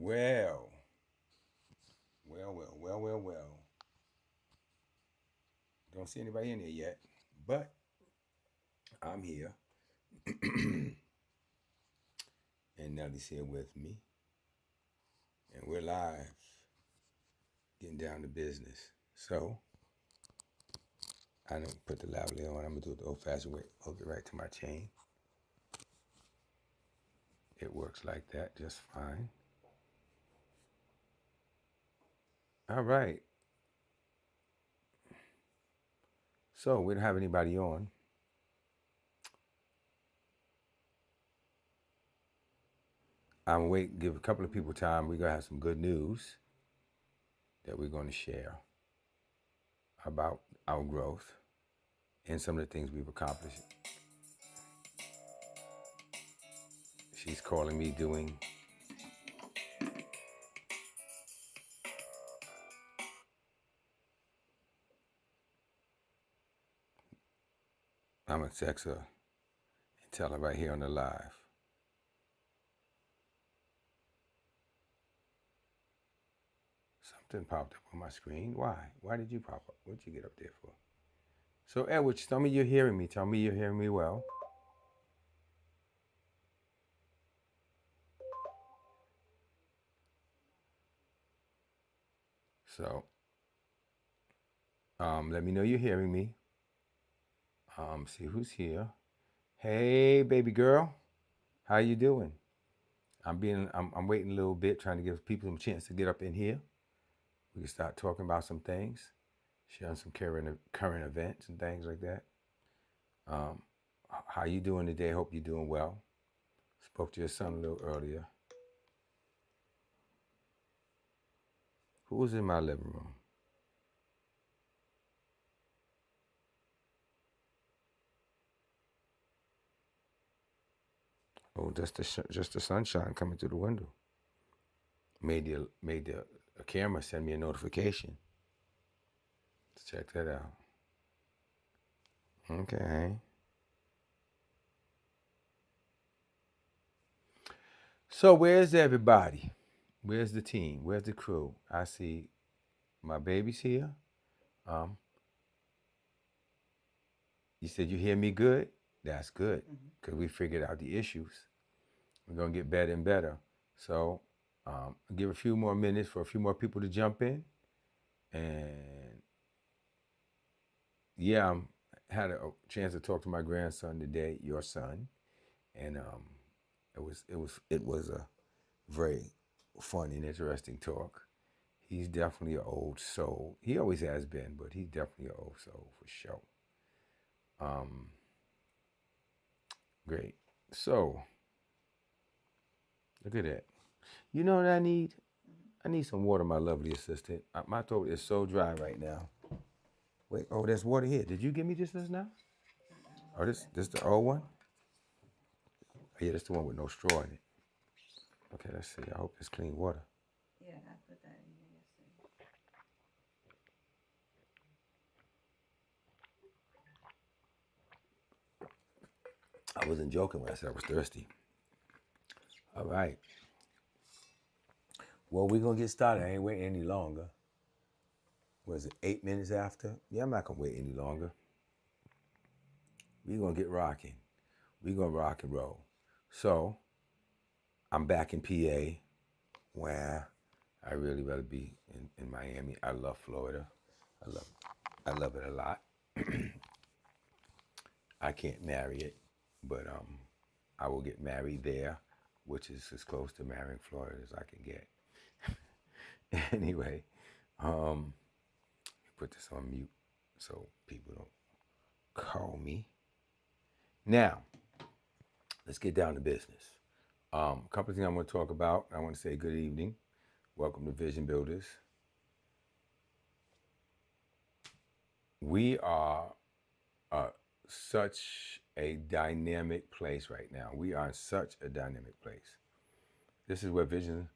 Well, well. Don't see anybody in here yet, but I'm here, and Nellie's here with me, and we're live, getting down to business. So I don't put the lavalier on. I'm gonna do it the old-fashioned way. Hook it right to my chain. It works like that just fine. All right. So we don't have anybody on. I'm waiting. Give a couple of people time. We're gonna have some good news that we're gonna share about our growth and some of the things we've accomplished. She's calling me doing. I'm gonna text her and tell her right here on the live. Something popped up on my screen. Why? Why did you pop up? What'd you get up there for? So Edward, tell me you're hearing me. Tell me you're hearing me well. So let me know you're hearing me. See who's here. Hey, baby girl, how you doing? I'm waiting a little bit, trying to give people some chance to get up in here. We can start talking about some things, sharing some current events and things like that. How you doing today? Hope you're doing well. Spoke to your son a little earlier. Who was in my living room? Oh, just the sunshine coming through the window. Made the camera send me a notification to check that out. Okay. So where's everybody? Where's the team? Where's the crew? I see my baby's here. You said you hear me good? That's good, because we figured out the issues. We're going to get better and better. So give a few more minutes for a few more people to jump in. And yeah, I had a chance to talk to my grandson today, your son. And it was a very fun and interesting talk. He's definitely an old soul. He always has been, but he's definitely an old soul for sure. Great. So, look at that. You know what I need? I need some water, my lovely assistant. My throat is so dry right now. Wait, oh, there's water here. Did you give me this now? Oh, this the old one? Oh, yeah, that's the one with no straw in it. Okay, let's see. I hope it's clean water. Yeah, I put that in there yesterday. I wasn't joking when I said I was thirsty. All right. Well, we're going to get started. I ain't waiting any longer. Was it 8 minutes after? Yeah, I'm not going to wait any longer. We're going to get rocking. We're going to rock and roll. So, I'm back in PA, where I really rather be in Miami. I love Florida. I love it a lot. I can't marry it, but I will get married there, which is as close to marrying Florida as I can get. Anyway, put this on mute so people don't call me. Now, let's get down to business. A couple of things I want to talk about. I want to say good evening. Welcome to Vision Builders. We are such a dynamic place right now. We are in such a dynamic place. This is where visions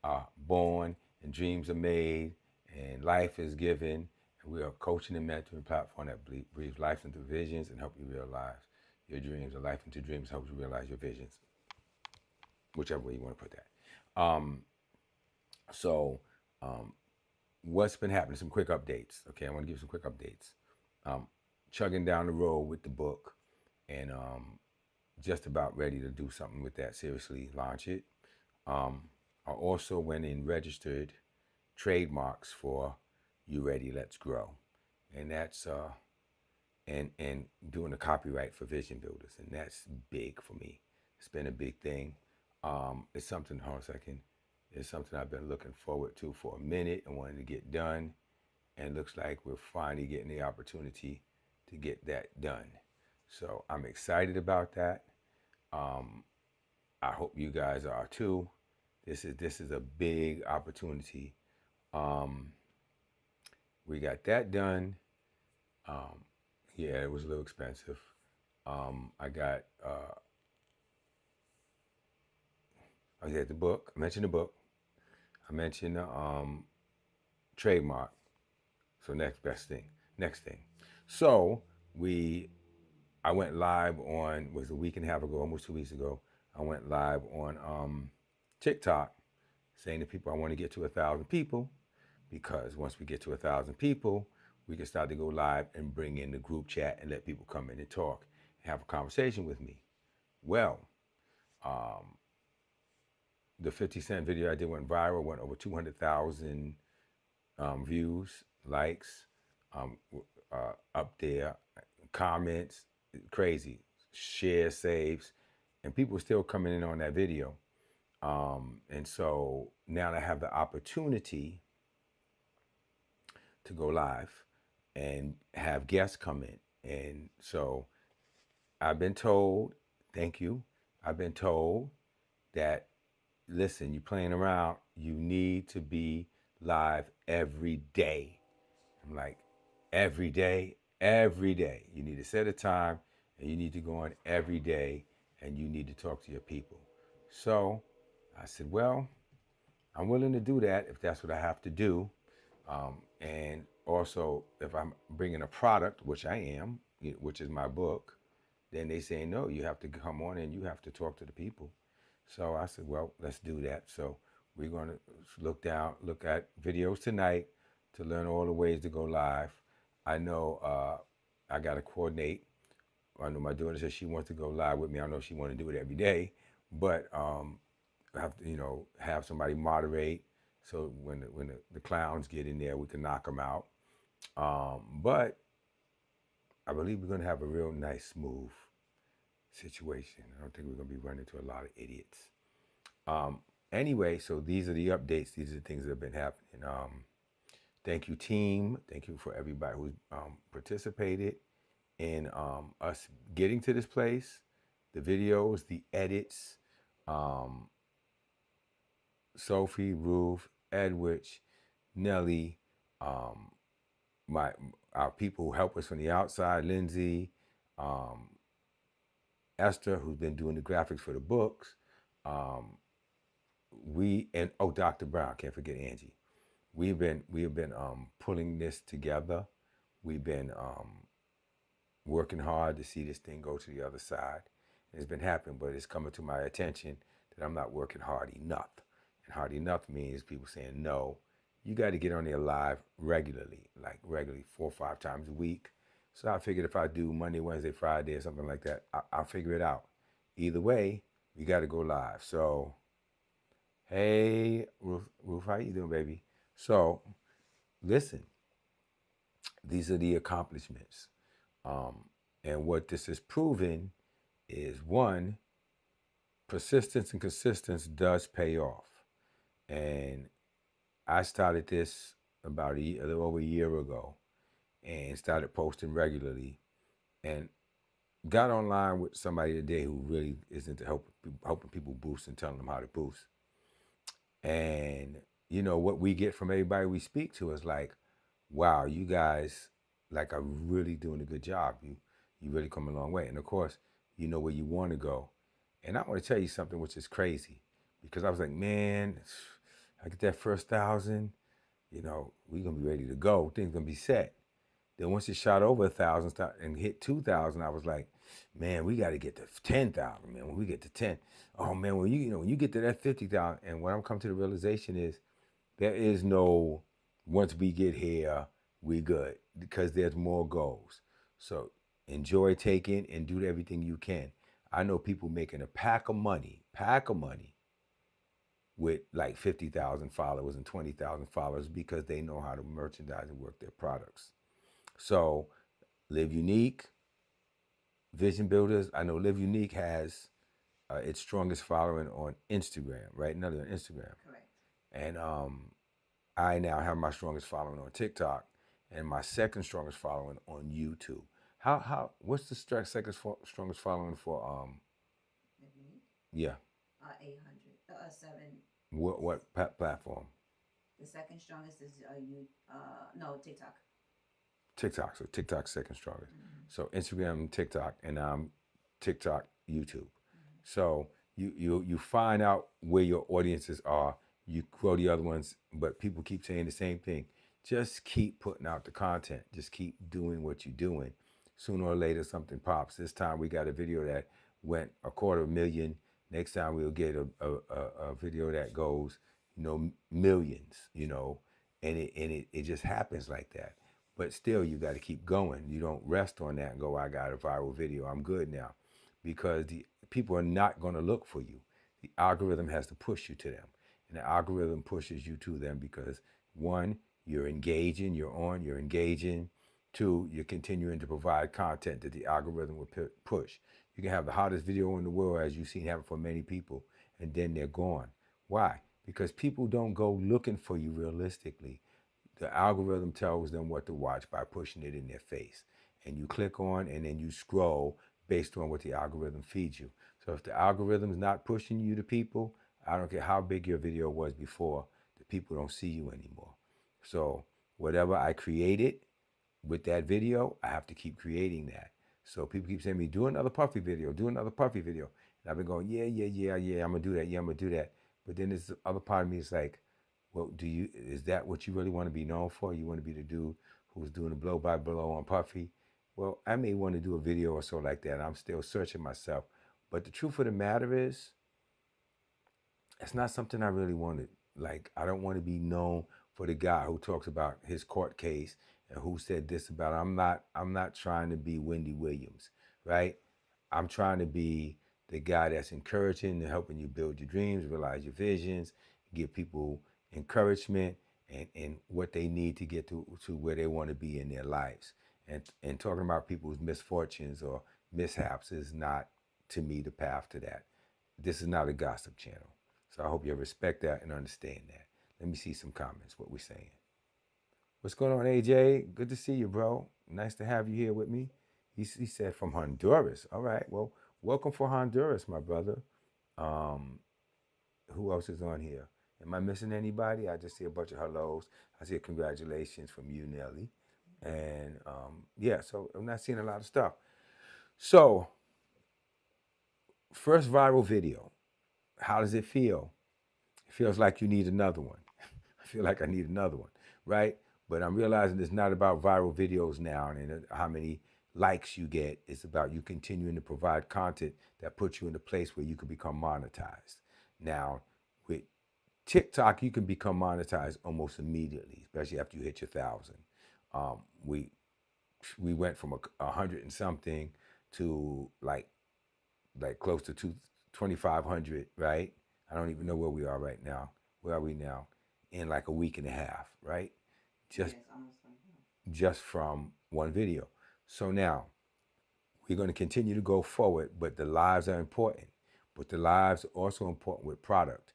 are born and dreams are made and life is given. And we are a coaching and mentoring platform that breathes life into visions and help you realize your dreams, or life into dreams helps you realize your visions, whichever way you want to put that. So, what's been happening? Some quick updates. Okay, I want to give some quick updates. Um, Chugging down the road with the book, and just about ready to do something with that. Seriously, launch it. I also went and registered trademarks for You Ready, Let's Grow, and that's and doing the copyright for Vision Builders, and that's big for me. It's been a big thing. It's something. Hold on a second. It's something I've been looking forward to for a minute and wanting to get done, and looks like we're finally getting the opportunity to get that done. So I'm excited about that. Um, I hope you guys are too. This is a big opportunity. Um, we got that done. Um, yeah, it was a little expensive. I got I was at the book. I mentioned the book. I mentioned the trademark. So next best thing. Next thing. So we I went live on was a week and a half ago, almost 2 weeks ago. I went live on TikTok saying to people I want to get to 1,000 people, because once we get to 1,000 people, we can start to go live and bring in the group chat and let people come in and talk and have a conversation with me. Well, um, the 50 Cent video I did went viral, went over 200,000 views, likes, up there, comments, crazy, share, saves, and people still coming in on that video. And so now I have the opportunity to go live and have guests come in. And so I've been told, thank you, I've been told that, listen, you're playing around, you need to be live every day. I'm like, every day, every day. You need to set a time and you need to go on every day and you need to talk to your people. So I said, well, I'm willing to do that if that's what I have to do. And also, if I'm bringing a product, which I am, which is my book, then they say, no, you have to come on and you have to talk to the people. So I said, well, let's do that. So we're going to look at videos tonight to learn all the ways to go live. I know I got to coordinate. I know my daughter says she wants to go live with me. I know she wants to do it every day, but I have to, have somebody moderate. So when the clowns get in there, we can knock them out. But I believe we're going to have a real nice, smooth situation. I don't think we're going to be running into a lot of idiots. Anyway, so these are the updates. These are the things that have been happening. Thank you, team. Thank you for everybody who's participated in us getting to this place. The videos, the edits, Sophie, Ruth, Edwidge, Nelly, um, our people who help us from the outside, Lindsay, um, Esther, who's been doing the graphics for the books. Dr. Brown, can't forget Angie. We have been pulling this together. We've been working hard to see this thing go to the other side. It's been happening, but it's coming to my attention that I'm not working hard enough. And hard enough means people saying, no, you got to get on there live regularly, like regularly 4 or 5 times a week. So I figured if I do Monday, Wednesday, Friday, or something like that, I'll figure it out. Either way, we got to go live. So, hey, Ruth, how you doing, baby? So, listen, these are the accomplishments. And what this is proving is, one, persistence and consistency does pay off. And I started this about a little over a year ago and started posting regularly and got online with somebody today who really is into helping people boost and telling them how to boost. And what we get from everybody we speak to is like, wow, you guys like are really doing a good job. You really come a long way. And of course, you know where you want to go. And I want to tell you something which is crazy, because I was like, man, I get that first 1,000, we're gonna be ready to go. Things gonna be set. Then once it shot over 1,000 and hit 2,000, I was like, man, we got to get to 10,000, man. When we get to 10, oh man, when you get to that 50,000, and what I'm coming to the realization is, There is no once we get here, we good because there's more goals. So enjoy taking and do everything you can. I know people making a pack of money with like 50,000 followers and 20,000 followers because they know how to merchandise and work their products. So Live Unique, Vision Builders. I know Live Unique has its strongest following on Instagram, right? Another on Instagram. Correct. And I now have my strongest following on TikTok and my second strongest following on YouTube. What's the strongest following for Live Unique. yeah, 800. 7. what platform? The second strongest is you. No, TikTok. TikTok. So TikTok's second strongest. Mm-hmm. So Instagram, TikTok, and TikTok, YouTube. Mm-hmm. So you find out where your audiences are. You grow the other ones, but people keep saying the same thing. Just keep putting out the content. Just keep doing what you're doing. Sooner or later, something pops. This time we got a video that went 250,000. Next time we'll get a video that goes, millions. And it just happens like that. But still, you got to keep going. You don't rest on that and go, I got a viral video, I'm good now. Because the people are not going to look for you. The algorithm has to push you to them. And the algorithm pushes you to them because one, you're engaging, you're engaging. Two, you're continuing to provide content that the algorithm will push. You can have the hottest video in the world, as you've seen happen for many people, and then they're gone. Why? Because people don't go looking for you realistically. The algorithm tells them what to watch by pushing it in their face. And you click on and then you scroll based on what the algorithm feeds you. So if the algorithm's not pushing you to people, I don't care how big your video was before, the people don't see you anymore. So whatever I created with that video, I have to keep creating that. So people keep saying to me, do another puffy video, do another puffy video. And I've been going, yeah, I'm gonna do that, I'm gonna do that. But then there's the other part of me is like, well, is that what you really want to be known for? You want to be the dude who's doing the blow by blow on Puffy? Well, I may want to do a video or so like that. I'm still searching myself. But the truth of the matter is, it's not something I really wanted. Like, I don't want to be known for the guy who talks about his court case and who said this about it. I'm not trying to be Wendy Williams, right? I'm trying to be the guy that's encouraging and helping you build your dreams, realize your visions, give people encouragement and what they need to get to where they want to be in their lives. And talking about people's misfortunes or mishaps is not, to me, the path to that. This is not a gossip channel. So I hope you respect that and understand that. Let me see some comments, what we're saying. What's going on, AJ? Good to see you, bro. Nice to have you here with me. He said from Honduras. All right. Well, welcome for Honduras, my brother. Who else is on here? Am I missing anybody? I just see a bunch of hellos. I see a congratulations from you, Nelly. And yeah, so I'm not seeing a lot of stuff. So, first viral video. How does it feel? It feels like you need another one. I feel like I need another one, right? But I'm realizing it's not about viral videos now and how many likes you get. It's about you continuing to provide content that puts you in a place where you can become monetized. Now, with TikTok, you can become monetized almost immediately, especially after you hit your 1,000. We went from 100 and something to like close to 2,500, right? I don't even know where we are right now. Where are we now? In like a week and a half, right? Just Yes, almost like that. just from one video. So now we're going to continue to go forward, but the lives are important. But the lives are also important with product.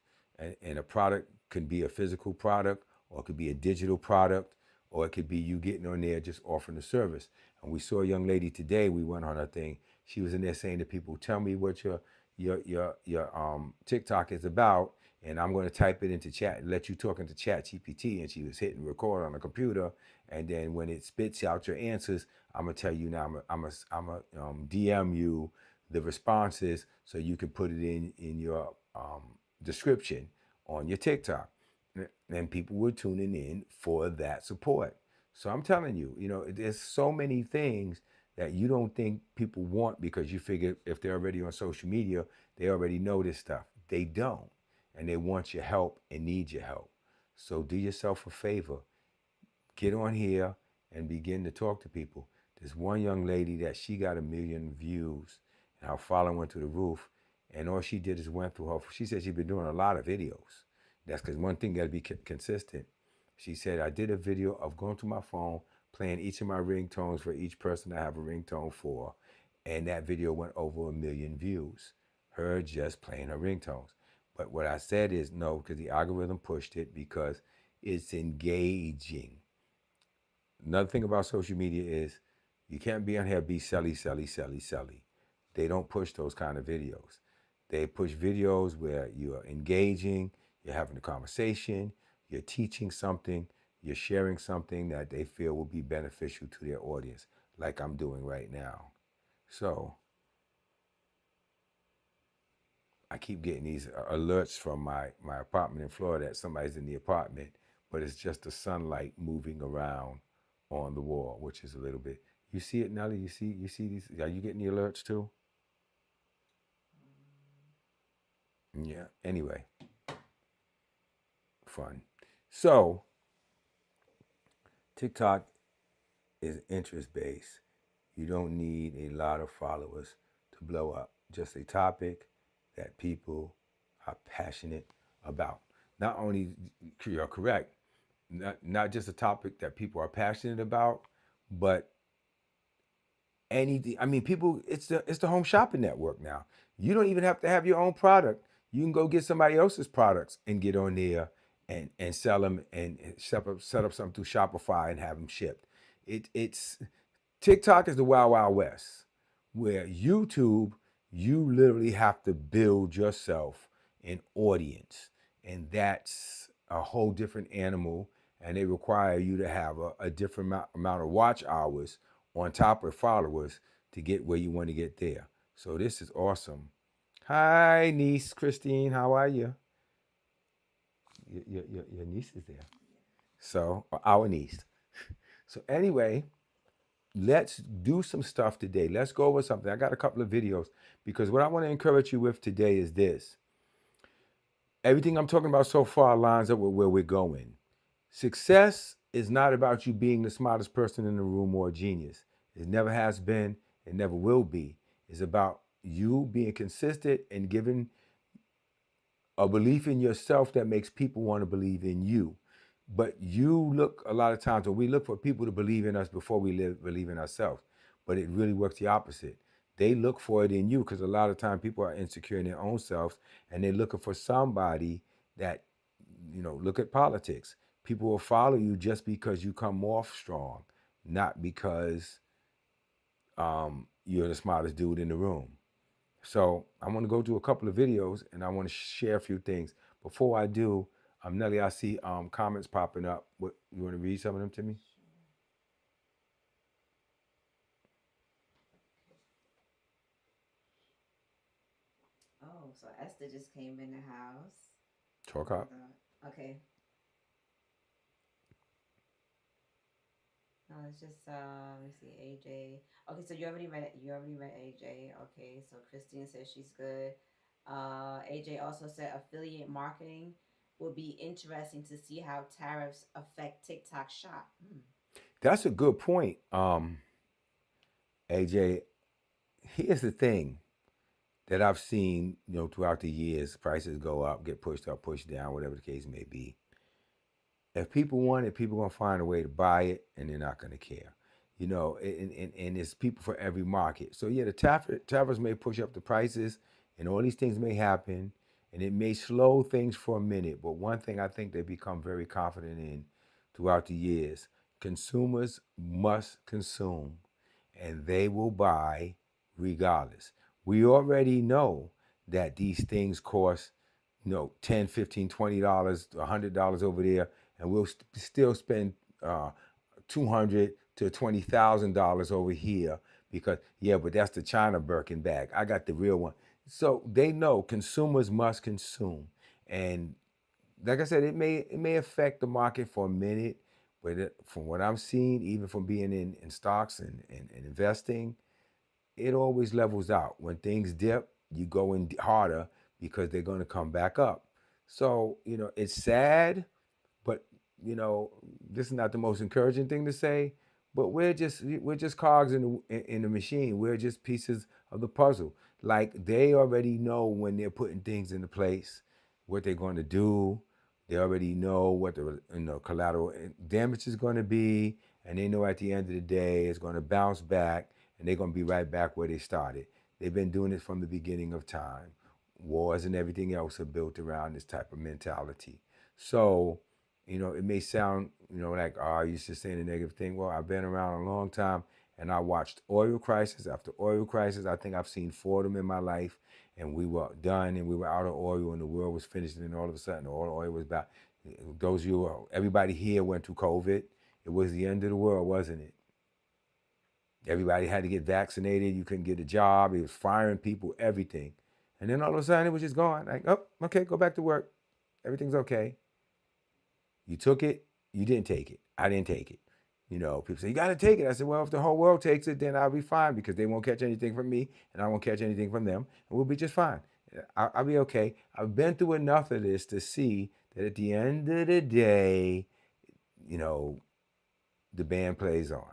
And a product can be a physical product, or it could be a digital product, or it could be you getting on there just offering a service. And we saw a young lady today, we went on her thing. She was in there saying to people, tell me what your TikTok is about, and I'm going to type it into chat, let you talk into chat GPT. And she was hitting record on the computer. And then when it spits out your answers, I'm going to tell you now, I'm a DM you the responses so you can put it in your description on your TikTok. And people were tuning in for that support. So I'm telling you, there's so many things that you don't think people want because you figure if they're already on social media, they already know this stuff. They don't. And they want your help and need your help. So do yourself a favor, get on here and begin to talk to people. There's one young lady that she got 1 million views and her following went to the roof. And all she did is went through her. She said she's been doing a lot of videos. That's because one thing got to be consistent. She said, I did a video of going through my phone, playing each of my ringtones for each person I have a ringtone for. And that video went over 1 million views. Her just playing her ringtones. But what I said is no, because the algorithm pushed it because it's engaging. Another thing about social media is you can't be on here be selly. They don't push those kind of videos. They push videos where you're engaging, you're having a conversation, you're teaching something, you're sharing something that they feel will be beneficial to their audience, like I'm doing right now. So I keep getting these alerts from my apartment in Florida that somebody's in the apartment, but it's just the sunlight moving around on the wall, which is a little bit. You see it, Nelly? You see these? Are you getting the alerts too? Yeah. Anyway, fun. So TikTok is interest based. You don't need a lot of followers to blow up. Just a topic that people are passionate about. Not only you're correct, not just a topic that people are passionate about, but anything. I mean, people. It's the home shopping network now. You don't even have to have your own product. You can go get somebody else's products and get on there and sell them and set up something through Shopify and have them shipped. It's TikTok is the wild wild west, where YouTube you literally have to build yourself an audience, and that's a whole different animal. And they require you to have a different amount of watch hours on top of followers to get where you want to get there. So this is awesome. Hi, niece Christine. How are you? Your niece is there. So, our niece. So, anyway, let's do some stuff today. Let's go over something. I got a couple of videos because what I want to encourage you with today is this. Everything I'm talking about so far lines up with where we're going. Success is not about you being the smartest person in the room or a genius. It never has been, it never will be. It's about you being consistent and giving a belief in yourself that makes people want to believe in you. But you look a lot of times, or we look for people to believe in us before we believe in ourselves. But it really works the opposite. They look for it in you because a lot of times people are insecure in their own selves and they're looking for somebody that, look at politics. People will follow you just because you come off strong, not because you're the smartest dude in the room. So I want to go through a couple of videos and I want to share a few things. Before I do, Nelly, I see comments popping up. What you want to read some of them to me? Oh, so Esther just came in the house. Talk up. Okay. No, it's just let me see, AJ. Okay, so you already met AJ. Okay, so Christine says she's good. AJ also said affiliate marketing will be interesting to see how tariffs affect TikTok shop. That's a good point. AJ, here's the thing that I've seen, throughout the years, prices go up, get pushed up, pushed down, whatever the case may be. If people want it, people are gonna find a way to buy it, and they're not gonna care. And it's people for every market. So yeah, the tariffs may push up the prices, and all these things may happen, and it may slow things for a minute. But one thing I think they become very confident in throughout the years: consumers must consume, and they will buy regardless. We already know that these things cost, $10, $15, $20, $100 over there, and we'll still spend $200 to $20,000 over here because but that's the China Birkin bag. I got the real one. So they know consumers must consume, and like I said, it may affect the market for a minute, but from what I'm seeing, even from being in stocks and investing, it always levels out. When things dip, you go in harder because they're going to come back up. So it's sad, but you know, this is not the most encouraging thing to say, but we're just cogs in the machine. We're just pieces of the puzzle. Like they already know when they're putting things into place, what they're going to do. They already know what the collateral damage is going to be, and they know at the end of the day it's going to bounce back, and they're going to be right back where they started. They've been doing it from the beginning of time. Wars and everything else are built around this type of mentality. So, it may sound, like, oh, you're just saying a negative thing. Well, I've been around a long time and I watched oil crisis after oil crisis. I think I've seen four of them in my life, and we were done and we were out of oil and the world was finished. And then all of a sudden, all the oil was back. Everybody here went through COVID. It was the end of the world, wasn't it? Everybody had to get vaccinated. You couldn't get a job. He was firing people, everything. And then all of a sudden, it was just gone. Like, oh, okay, go back to work. Everything's okay. You took it. You didn't take it. I didn't take it. People say, you got to take it. I said, well, if the whole world takes it, then I'll be fine because they won't catch anything from me and I won't catch anything from them. And we'll be just fine. I'll be okay. I've been through enough of this to see that at the end of the day, you know, the band plays on.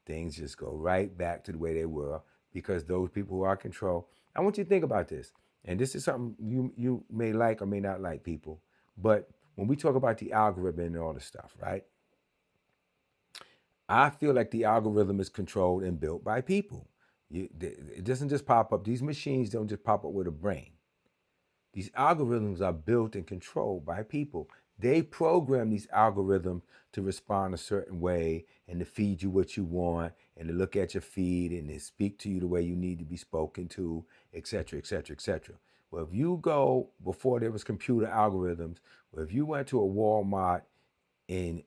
Things just go right back to the way they were because those people who are in control. I want you to think about this. And this is something you may like or may not like, people. But when we talk about the algorithm and all this stuff, right? I feel like the algorithm is controlled and built by people. It doesn't just pop up. These machines don't just pop up with a brain. These algorithms are built and controlled by people. They program these algorithms to respond a certain way and to feed you what you want and to look at your feed and to speak to you the way you need to be spoken to, et cetera, et cetera, et cetera. Well, if you go before there was computer algorithms, well, if you went to a Walmart in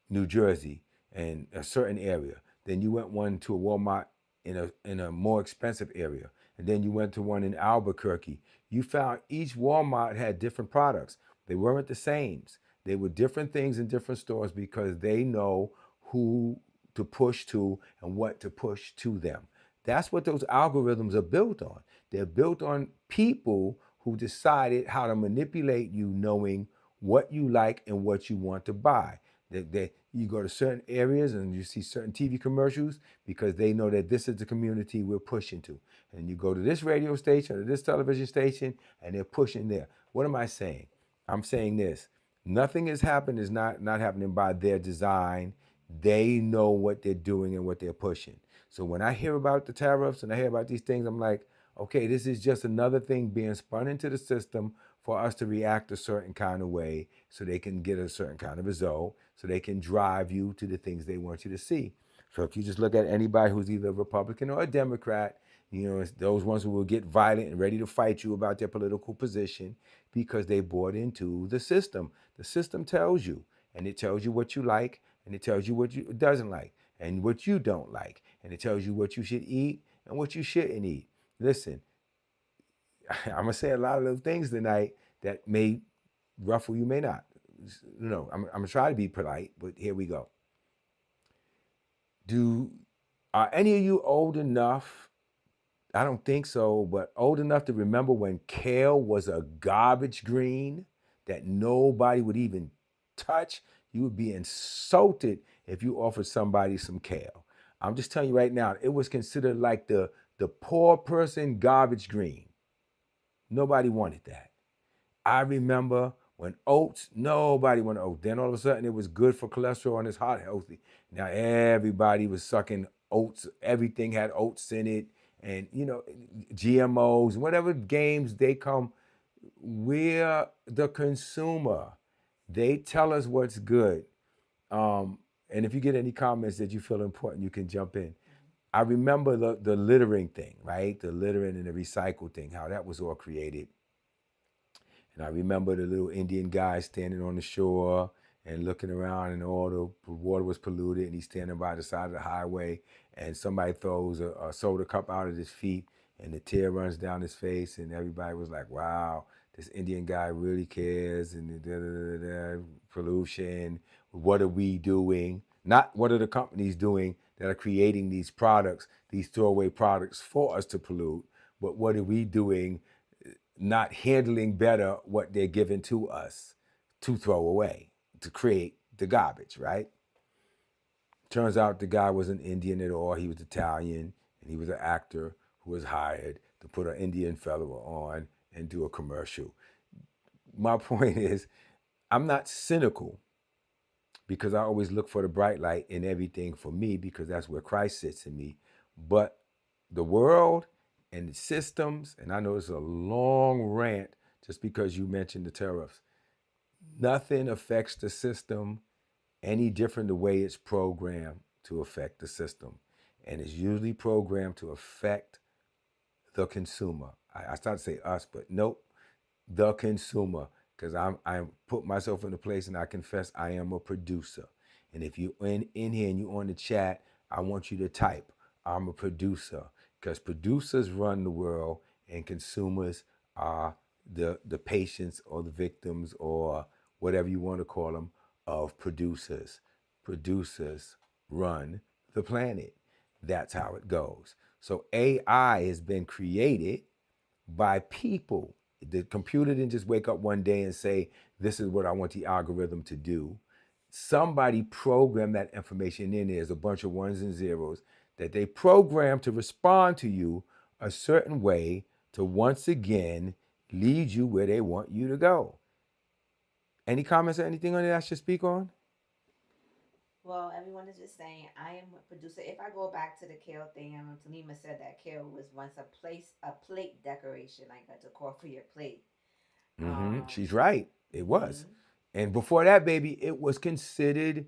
New Jersey in a certain area, then you went one to a Walmart in a more expensive area, and then you went to one in Albuquerque. You found each Walmart had different products. They weren't the same. They were different things in different stores because they know who to push to and what to push to them. That's what those algorithms are built on. They're built on people who decided how to manipulate you, knowing what you like and what you want to buy. You go to certain areas and you see certain TV commercials because they know that this is the community we're pushing to. And you go to this radio station or this television station and they're pushing there. What am I saying? I'm saying this. Nothing has happened is not happening by their design. They know what they're doing and what they're pushing. So when I hear about the tariffs and I hear about these things, I'm like, okay, this is just another thing being spun into the system for us to react a certain kind of way so they can get a certain kind of result, so they can drive you to the things they want you to see. So if you just look at anybody who's either a Republican or a Democrat, it's those ones who will get violent and ready to fight you about their political position because they bought into the system. The system tells you, and it tells you what you like, and it tells you what you doesn't like, and what you don't like, and it tells you what you should eat and what you shouldn't eat. Listen, I'm gonna say a lot of those things tonight that may ruffle you, may not. I'm gonna try to be polite, but here we go. Are any of you old enough? I don't think so, but old enough to remember when kale was a garbage green that nobody would even touch? You would be insulted if you offered somebody some kale. I'm just telling you right now, it was considered like the poor person garbage green. Nobody wanted that. I remember when oats, nobody wanted oats. Then all of a sudden it was good for cholesterol and it's heart healthy. Now everybody was sucking oats. Everything had oats in it. And, GMOs, whatever games they come, we're the consumer. They tell us what's good. And if you get any comments that you feel important, you can jump in. I remember the littering thing, right? The littering and the recycle thing, how that was all created. And I remember the little Indian guy standing on the shore and looking around, and all the water was polluted, and he's standing by the side of the highway, and somebody throws a soda cup out of his feet, and the tear runs down his face, and everybody was like, wow, this Indian guy really cares, and pollution. What are we doing? Not what are the companies doing that are creating these products, these throwaway products for us to pollute, but what are we doing not handling better what they're giving to us to throw away, to create the garbage, right? Turns out the guy wasn't Indian at all. He was Italian, and he was an actor who was hired to put an Indian fellow on and do a commercial. My point is, I'm not cynical because I always look for the bright light in everything for me because that's where Christ sits in me. But the world and the systems, and I know it's a long rant just because you mentioned the tariffs, nothing affects the system any different the way it's programmed to affect the system. And it's usually programmed to affect the consumer. I start to say us, but nope, the consumer, because I'm put myself in a place and I confess I am a producer. And if you in here and you on the chat, I want you to type I'm a producer because producers run the world and consumers are the patients or the victims or whatever you want to call them of producers. Producers run the planet. That's how it goes. So AI has been created by people. The computer didn't just wake up one day and say, this is what I want the algorithm to do. Somebody programmed that information in there. There's a bunch of ones and zeros that they program to respond to you a certain way to once again lead you where they want you to go. Any comments or anything on it I should speak on? Well, everyone is just saying I am a producer. If I go back to the kale thing, Talima said that kale was once a plate decoration, like a decor for your plate. She's right. It was. Mm-hmm. And before that, baby, it was considered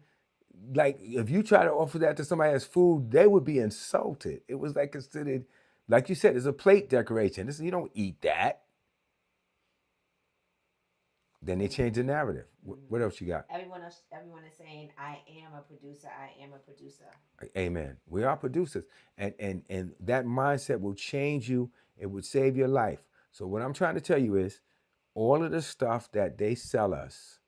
like if you try to offer that to somebody as food, they would be insulted. It was like considered, like you said, it's a plate decoration. This you don't eat that. Then they change the Mm-hmm. narrative. What Mm-hmm. else you got? Everyone is saying I am a producer. I am a producer. Amen. We are producers, and that mindset will change you. It would save your life. So what I'm trying to tell you is, all of the stuff that they sell us.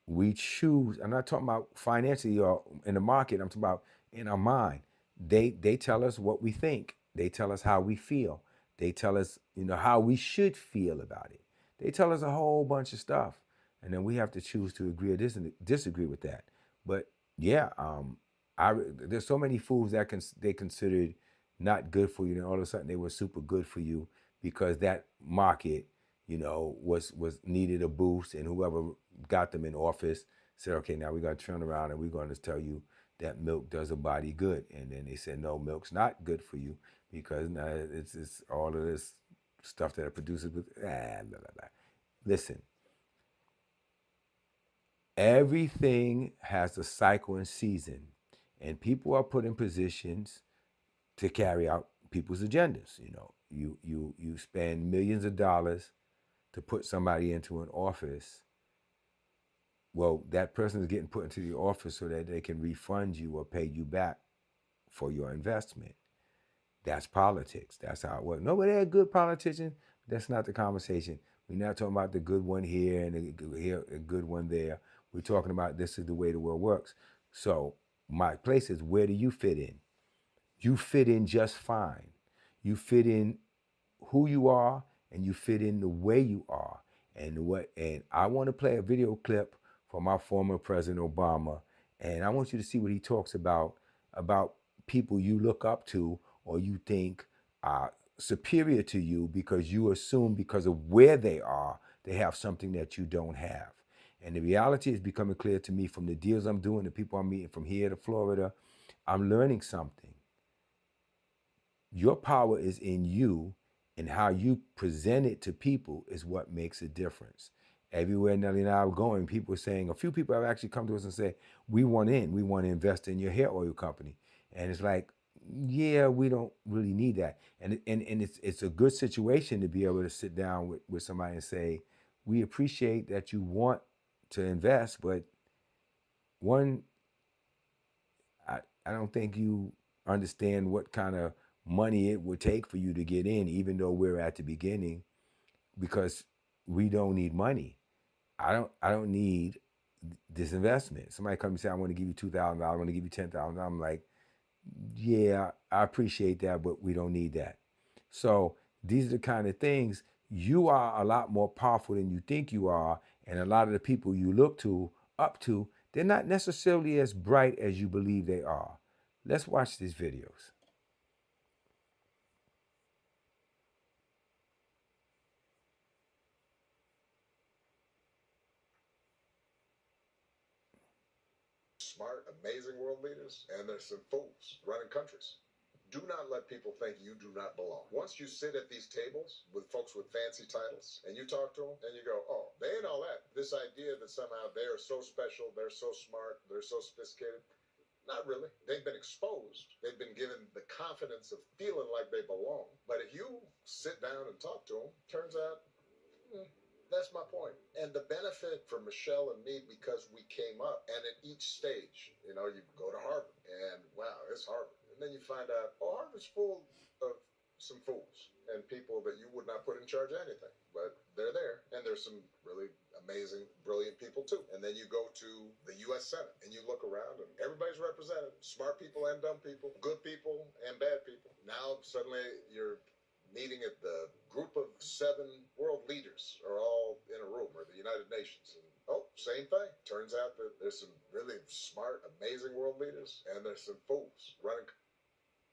We choose. I'm not talking about financially or in the market. I'm talking about in our mind. They tell us what we think. They tell us how we feel. They tell us, how we should feel about it. They tell us a whole bunch of stuff, and then we have to choose to agree or disagree with that. But yeah, there's so many foods that they considered not good for you, and all of a sudden they were super good for you because that market, was needed a boost, and whoever got them in office said, okay, now we got to turn around and we're going to tell you that milk does a body good. And then they said, no, milk's not good for you because now it's all of this stuff that it produces with, blah, blah, blah. Listen, everything has a cycle and season, and people are put in positions to carry out people's agendas. You spend millions of dollars to put somebody into an office. Well, that person is getting put into the office so that they can refund you or pay you back for your investment. That's politics. That's how it works. No, but they're a good politician. That's not the conversation. We're not talking about the good one here and a good one there. We're talking about this is the way the world works. So my place is, where do you fit in? You fit in just fine. You fit in who you are and you fit in the way you are. And I want to play a video clip from our former President Obama, and I want you to see what he talks about people you look up to or you think are superior to you because you assume because of where they have something that you don't have. And the reality is becoming clear to me from the deals I'm doing, the people I'm meeting from here to Florida. I'm learning something. Your power is in you, and how you present it to people is what makes a difference. Everywhere Nelly and I are going, people are saying, a few people have actually come to us and say, we want to invest in your hair oil company. And it's like, yeah, we don't really need that. And it's a good situation to be able to sit down with somebody and say, we appreciate that you want to invest, but one, I don't think you understand what kind of money it would take for you to get in, even though we're at the beginning, because we don't need money. I don't need this investment. Somebody come and say, I want to give you $2,000, I want to give you $10,000. I'm like, yeah, I appreciate that, but we don't need that. So these are the kind of things. You are a lot more powerful than you think you are, And a lot of the people you look to, up to, they're not necessarily as bright as you believe they are. Let's watch these videos. Smart, amazing world leaders, and there's some fools running countries. Do not let people think you do not belong. Once you sit at these tables with folks with fancy titles and you talk to them and you go, oh, they ain't all that. This idea that somehow they are so special, they're so smart, they're so sophisticated. Not really. They've been exposed. They've been given the confidence of feeling like they belong. But if you sit down and talk to them, turns out that's my point. And the benefit for Michelle and me, because we came up, and at each stage, you go to Harvard, and wow, it's Harvard. And then you find out, oh, Harvard's full of some fools and people that you would not put in charge of anything. But they're there, and there's some really amazing, brilliant people too. And then you go to the U.S. Senate, and you look around, and everybody's represented: smart people and dumb people, good people and bad people. Now suddenly you're meeting at the group of 7 world leaders are all in a room, or the United Nations. And oh, same thing. Turns out that there's some really smart, amazing world leaders, and there's some fools running.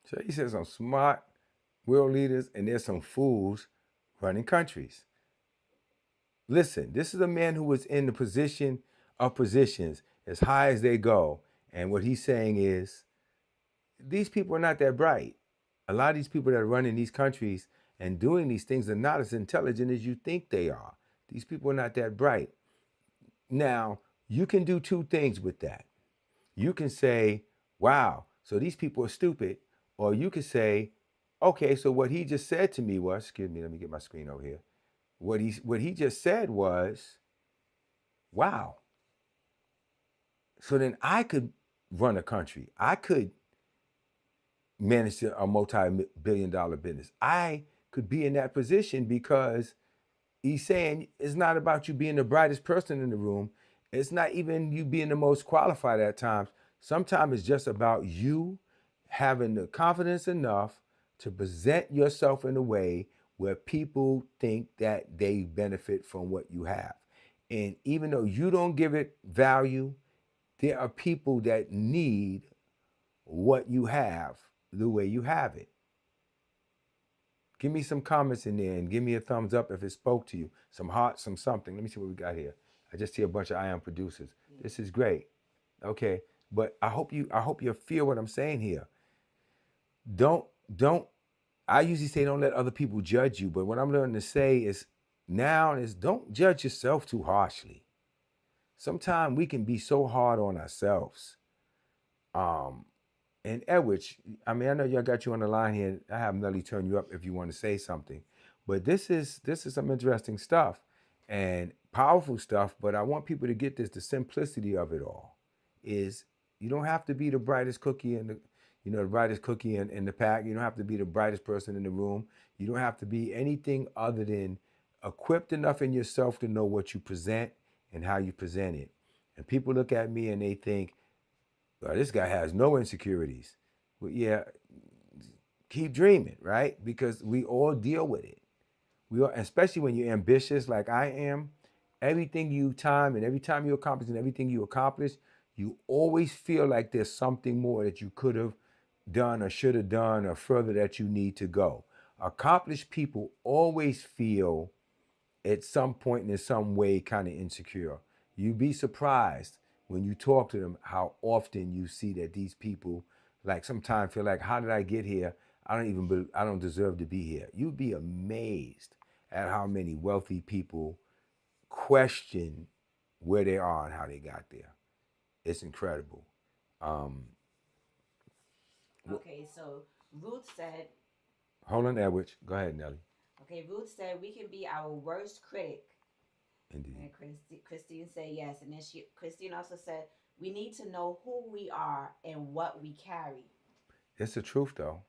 So he says some smart world leaders and there's some fools running countries. Listen, this is a man who was in the position of positions as high as they go. And what he's saying is these people are not that bright. A lot of these people that are running these countries and doing these things are not as intelligent as you think they are. These people are not that bright. Now, you can do two things with that. You can say, wow, so these people are stupid. Or you can say, okay, so what he just said to me was, excuse me, let me get my screen over here. What he just said was, wow. So then I could run a country. I could manage a multi-billion-dollar business. I could be in that position because he's saying it's not about you being the brightest person in the room. It's not even you being the most qualified at times. Sometimes it's just about you having the confidence enough to present yourself in a way where people think that they benefit from what you have. And even though you don't give it value, there are people that need what you have the way you have it. Give me some comments in there and give me a thumbs up if it spoke to you. Some hearts, some something. Let me see what we got here. I just see a bunch of I am producers. This is great. Okay. But I hope you feel what I'm saying here. Don't I usually say don't let other people judge you, but what I'm learning to say is now is don't judge yourself too harshly. Sometimes we can be so hard on ourselves. And Edwidge, I mean, I know y'all got you on the line here. I have Nelly turn you up if you want to say something. But this is some interesting stuff and powerful stuff. But I want people to get this. The simplicity of it all is you don't have to be the brightest cookie in the brightest cookie in the pack. You don't have to be the brightest person in the room. You don't have to be anything other than equipped enough in yourself to know what you present and how you present it. And people look at me and they think, well, this guy has no insecurities. Well, yeah, keep dreaming, right? Because we all deal with it. We all, especially when you're ambitious like I am, every time you accomplish and everything you accomplish, you always feel like there's something more that you could have done or should have done or further that you need to go. Accomplished people always feel at some point and in some way kind of insecure. You'd be surprised when you talk to them how often you see that these people like sometimes feel like, how did I get here? I don't deserve to be here. You'd be amazed at how many wealthy people question where they are and how they got there. It's incredible. Um, Okay, so Ruth said, Hold on, Edwidge. Go ahead, Nelly. okay, Ruth said we can be our worst critic. Indeed. And Christine said yes. And then Christine also said, we need to know who we are and what we carry. It's the truth, though.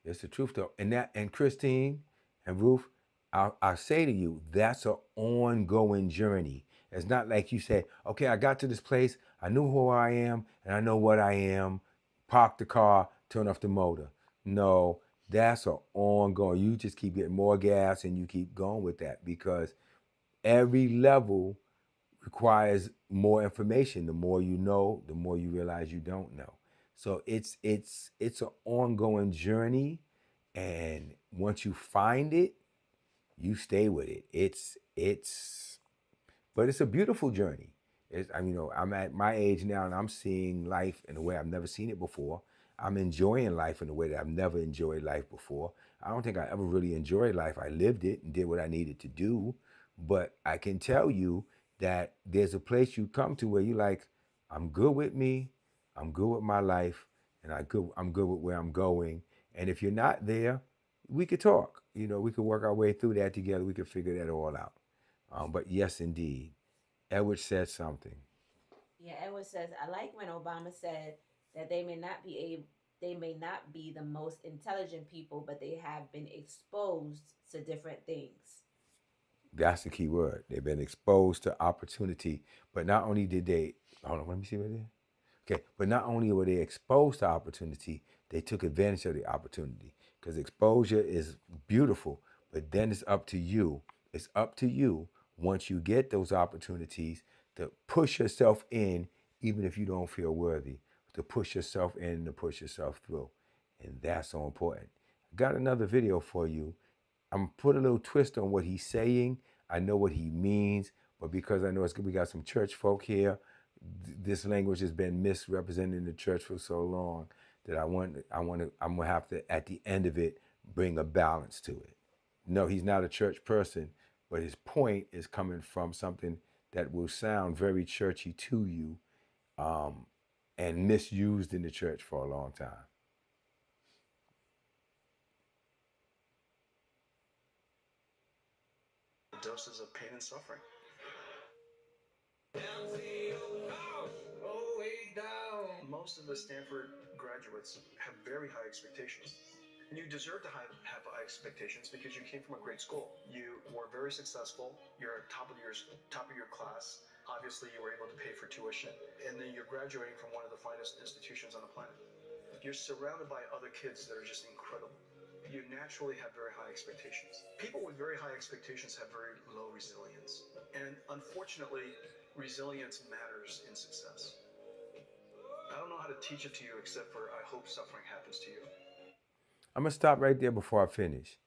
It's the truth, though. And Christine and Ruth, I say to you, that's an ongoing journey. It's not like you say, okay, I got to this place, I knew who I am, and I know what I am. Park the car, turn off the motor. No, that's an ongoing. You just keep getting more gas and you keep going with that because every level requires more information. The more you know, the more you realize you don't know. So it's an ongoing journey, and once you find it, you stay with it. But it's a beautiful journey. I mean, I'm at my age now, and I'm seeing life in a way I've never seen it before. I'm enjoying life in a way that I've never enjoyed life before. I don't think I ever really enjoyed life. I lived it and did what I needed to do. But I can tell you that there's a place you come to where you're like, I'm good with me, I'm good with my life, and I'm good with where I'm going. And if you're not there, we could talk. We could work our way through that together. We could figure that all out. But yes, indeed, Edward said something. Yeah, Edward says, I like when Obama said that they may not be the most intelligent people, but they have been exposed to different things. That's the key word. They've been exposed to opportunity, but not only did they, hold on, let me see what it is. Okay, but not only were they exposed to opportunity, they took advantage of the opportunity. Because exposure is beautiful, but then it's up to you. It's up to you once you get those opportunities to push yourself in, even if you don't feel worthy, to push yourself in and to push yourself through. And that's so important. Got another video for you. I'm put a little twist on what he's saying. I know what he means, but because I know we got some church folk here, this language has been misrepresented in the church for so long that I'm gonna have to at the end of it bring a balance to it. No, he's not a church person, but his point is coming from something that will sound very churchy to you, um, and misused in the church for a long time. Doses of pain and suffering. Most of the Stanford graduates have very high expectations. And you deserve to have high expectations because you came from a great school. You were very successful. You're top of your class. Obviously, you were able to pay for tuition. And then you're graduating from one of the finest institutions on the planet. You're surrounded by other kids that are just incredible. You naturally have very high expectations. People with very high expectations have very low resilience. And unfortunately, resilience matters in success. I don't know how to teach it to you except for I hope suffering happens to you. I'm gonna stop right there before I finish.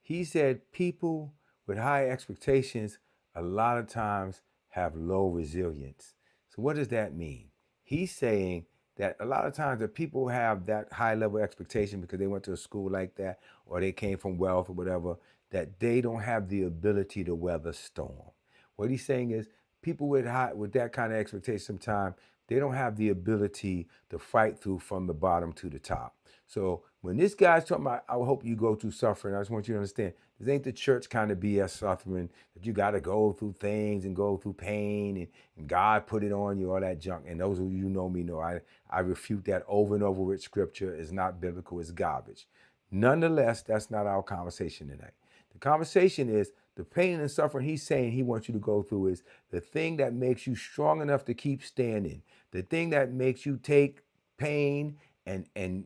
He said people with high expectations a lot of times have low resilience. So what does that mean? He's saying that a lot of times that people have that high level expectation because they went to a school like that or they came from wealth or whatever, that they don't have the ability to weather storm. What he's saying is people with that kind of expectation sometimes they don't have the ability to fight through from the bottom to the top. So when this guy's talking about, I hope you go through suffering, I just want you to understand, this ain't the church kind of BS suffering that you got to go through things and go through pain and God put it on you, all that junk. And those of you who know me know I refute that over and over with scripture. It's not biblical, it's garbage. Nonetheless, that's not our conversation tonight. The conversation is the pain and suffering he's saying he wants you to go through is the thing that makes you strong enough to keep standing, the thing that makes you take pain and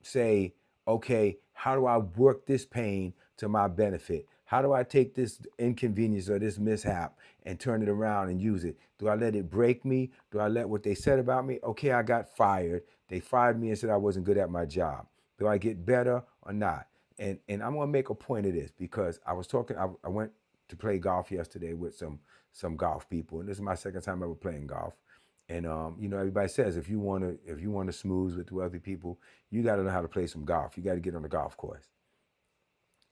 say, okay, how do I work this pain to my benefit? How do I take this inconvenience or this mishap and turn it around and use it? Do I let it break me? Do I let what they said about me? Okay, I got fired. They fired me and said I wasn't good at my job. Do I get better or not? And I'm gonna make a point of this because I was talking. I went to play golf yesterday with some golf people, and this is my second time ever playing golf. And everybody says if you want to smooth with the wealthy people, you got to know how to play some golf. You got to get on the golf course.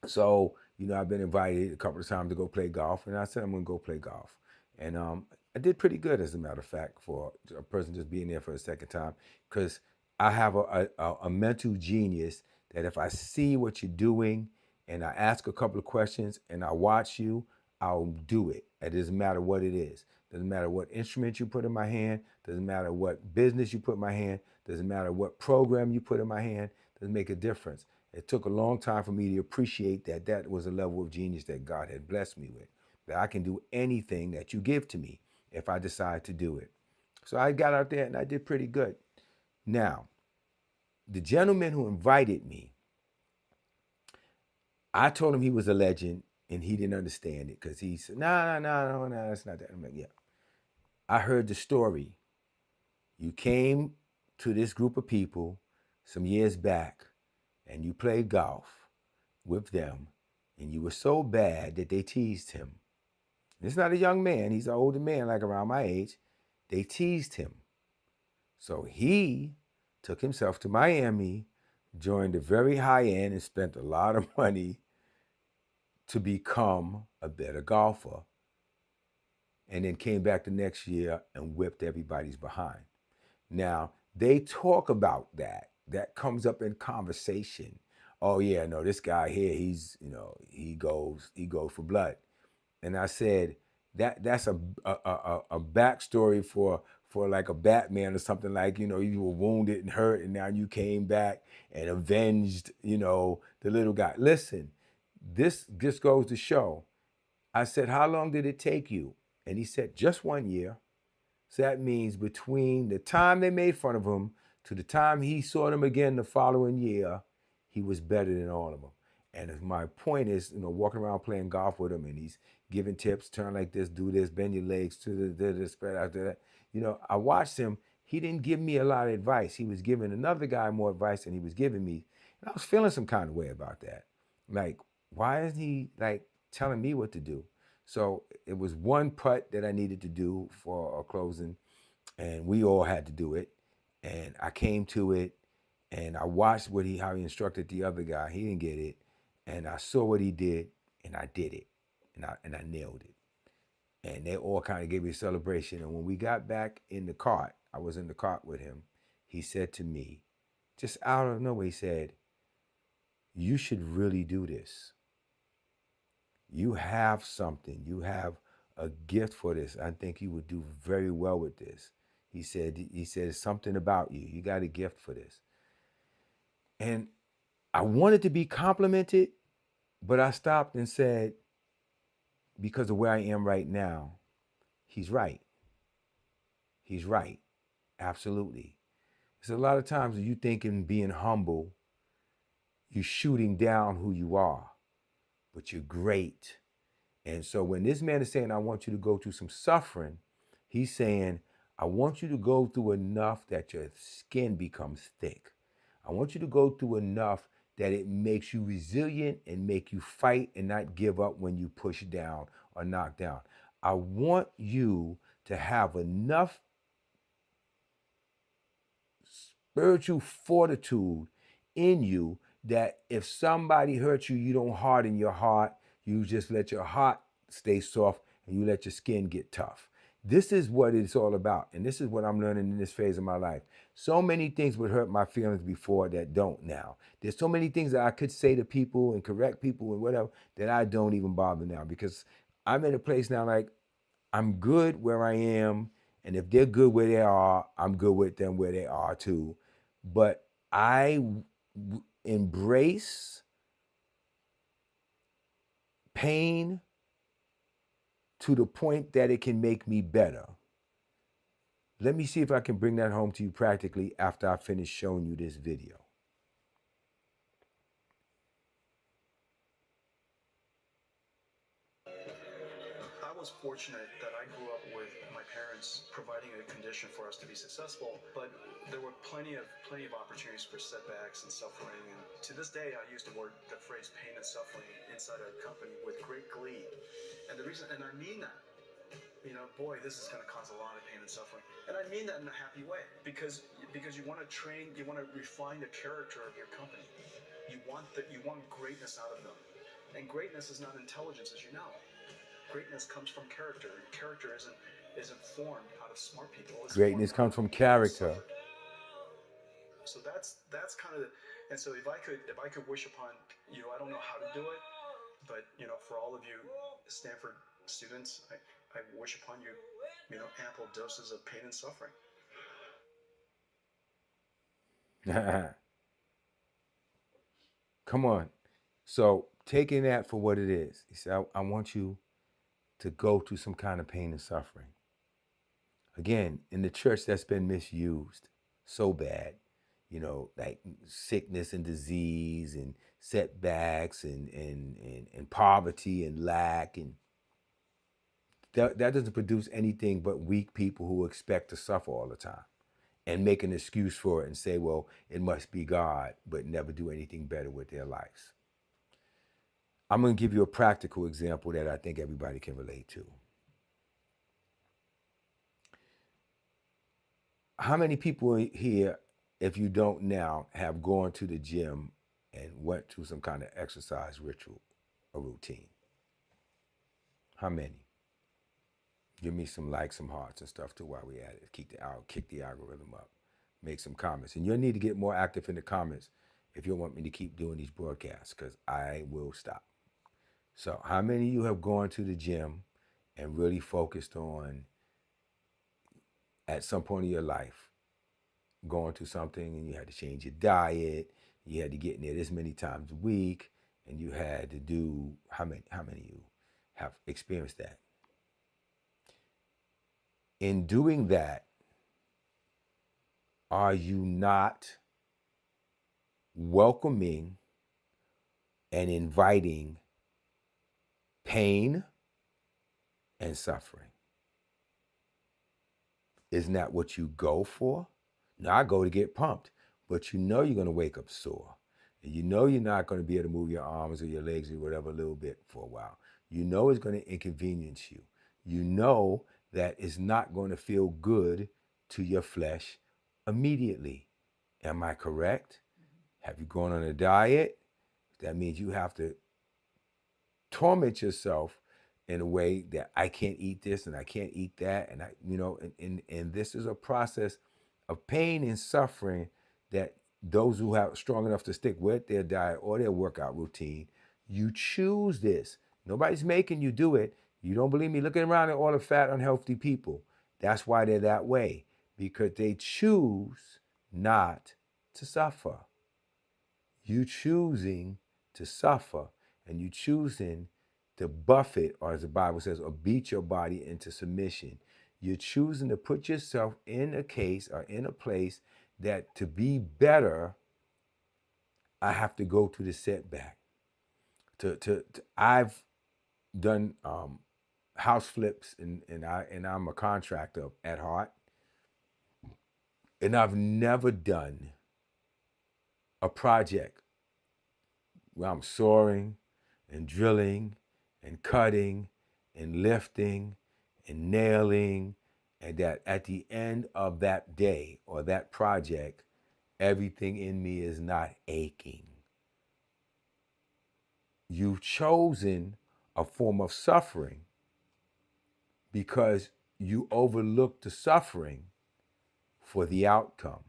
So, I've been invited a couple of times to go play golf, and I said I'm gonna go play golf. And I did pretty good, as a matter of fact, for a person just being there for the second time, because I have a mental genius that if I see what you're doing and I ask a couple of questions and I watch you, I'll do it. It doesn't matter what it is. Doesn't matter what instrument you put in my hand. Doesn't matter what business you put in my hand. Doesn't matter what program you put in my hand. Doesn't make a difference. It took a long time for me to appreciate that that was a level of genius that God had blessed me with. That I can do anything that you give to me if I decide to do it. So I got out there and I did pretty good. Now, the gentleman who invited me, I told him he was a legend and he didn't understand it because he said, no, that's not that. I'm like, yeah. I heard the story. You came to this group of people some years back and you played golf with them, and you were so bad that they teased him. It's not a young man, he's an older man, like around my age. They teased him. So he took himself to Miami, joined the very high end, and spent a lot of money to become a better golfer. And then came back the next year and whipped everybody's behind. Now, they talk about that. That comes up in conversation. Oh yeah, no, this guy here, he's, he goes for blood. And I said, that's a backstory for like a Batman or something, like, you were wounded and hurt and now you came back and avenged, the little guy. Listen, this just goes to show. I said, how long did it take you? And he said, just 1 year. So that means between the time they made fun of him to the time he saw them again the following year, he was better than all of them. And my point is, walking around playing golf with him, and he's giving tips, turn like this, do this, bend your legs to the spread out that. I watched him. He didn't give me a lot of advice. He was giving another guy more advice than he was giving me. And I was feeling some kind of way about that. Like, why isn't he like telling me what to do? So it was one putt that I needed to do for a closing, and we all had to do it. And I came to it, and I watched how he instructed the other guy. He didn't get it, and I saw what he did, and I did it, and I nailed it. And they all kind of gave me a celebration. And when we got back in the cart, I was in the cart with him. He said to me, just out of nowhere, he said, "You should really do this. You have something. You have a gift for this. I think you would do very well with this." He said something about you. You got a gift for this. And I wanted to be complimented, but I stopped and said, because of where I am right now, he's right. He's right. Absolutely. There's a lot of times you thinking being humble, you're shooting down who you are, but you're great. And so when this man is saying, I want you to go through some suffering, he's saying, I want you to go through enough that your skin becomes thick. I want you to go through enough that it makes you resilient and make you fight and not give up when you push down or knock down. I want you to have enough spiritual fortitude in you that if somebody hurts you, you don't harden your heart. You just let your heart stay soft and you let your skin get tough. This is what it's all about. And this is what I'm learning in this phase of my life. So many things would hurt my feelings before that don't now. There's so many things that I could say to people and correct people and whatever that I don't even bother now, because I'm in a place now, like, I'm good where I am. And if they're good where they are, I'm good with them where they are too. But I embrace pain to the point that it can make me better. Let me see if I can bring that home to you practically after I finish showing you this video. I was fortunate that I grew up with my parents providing a condition for us to be successful, but there were plenty of opportunities for setbacks and suffering. And to this day, I use the phrase pain and suffering inside our company with great glee. And the reason, and I mean that, boy, this is going to cause a lot of pain and suffering. And I mean that in a happy way, because you want to train, you want to refine the character of your company. You want greatness out of them. And greatness is not intelligence, as you know. Greatness comes from character. Character isn't formed out of smart people. Greatness comes from character. So that's kind of, and so if I could wish upon you, I don't know how to do it, but for all of you Stanford students, I wish upon you, ample doses of pain and suffering. Come on. So taking that for what it is, he said, I want you to go through some kind of pain and suffering. Again, in the church, that's been misused so bad, like sickness and disease and setbacks and poverty and lack. And that doesn't produce anything but weak people who expect to suffer all the time and make an excuse for it and say, well, it must be God, but never do anything better with their lives. I'm going to give you a practical example that I think everybody can relate to. How many people here, if you don't now, have gone to the gym and went to some kind of exercise ritual or routine? How many? Give me some likes, some hearts and stuff too while we at it. Kick the algorithm up. Make some comments. And you'll need to get more active in the comments if you want me to keep doing these broadcasts, because I will stop. So how many of you have gone to the gym and really focused on, at some point in your life, going to something and you had to change your diet, you had to get in there this many times a week, and you had to do, how many of you have experienced that? In doing that, are you not welcoming and inviting pain and suffering? Isn't that what you go for? Now, I go to get pumped, but you know you're going to wake up sore. And you know you're not going to be able to move your arms or your legs or whatever a little bit for a while. You know it's going to inconvenience you. You know that it's not going to feel good to your flesh immediately. Am I correct? Have you gone on a diet? That means you have to torment yourself in a way that I can't eat this and I can't eat that. And and this is a process of pain and suffering that those who have strong enough to stick with their diet or their workout routine, you choose this. Nobody's making you do it. You don't believe me? Looking around at all the fat, unhealthy people. That's why they're that way, because they choose not to suffer. You choosing to suffer, and you choosing to buffet, or as the Bible says, or beat your body into submission. You're choosing to put yourself in a case or in a place that to be better, I have to go through the setback. I've done house flips, and I'm a contractor at heart, and I've never done a project where I'm soaring and drilling and cutting and lifting and nailing, and that at the end of that day or that project, everything in me is not aching. You've chosen a form of suffering because you overlooked the suffering for the outcome.